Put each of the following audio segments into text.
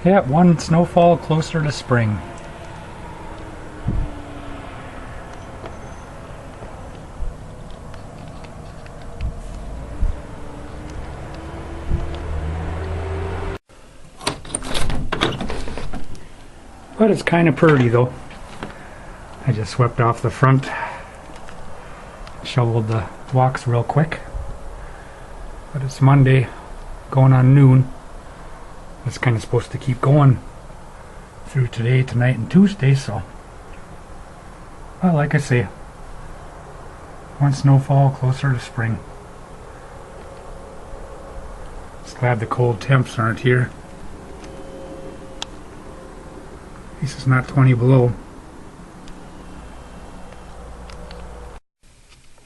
Yep, one snowfall closer to spring. But it's kind of pretty though. I just swept off the front, shoveled the walks real quick. But it's Monday, going on noon. It's kind of supposed to keep going through today, tonight, and Tuesday, so. Well, like I say, one snowfall closer to spring. Just glad the cold temps aren't here. At least it's not 20 below.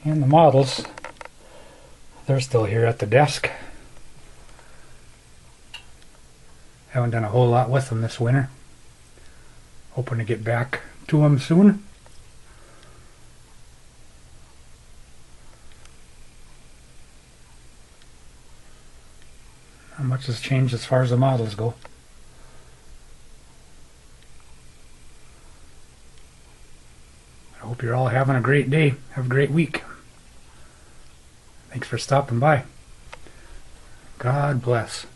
And the models, they're still here at the desk. Haven't done a whole lot with them this winter. Hoping to get back to them soon. Not much has changed as far as the models go. I hope you're all having a great day. Have a great week. Thanks for stopping by. God bless.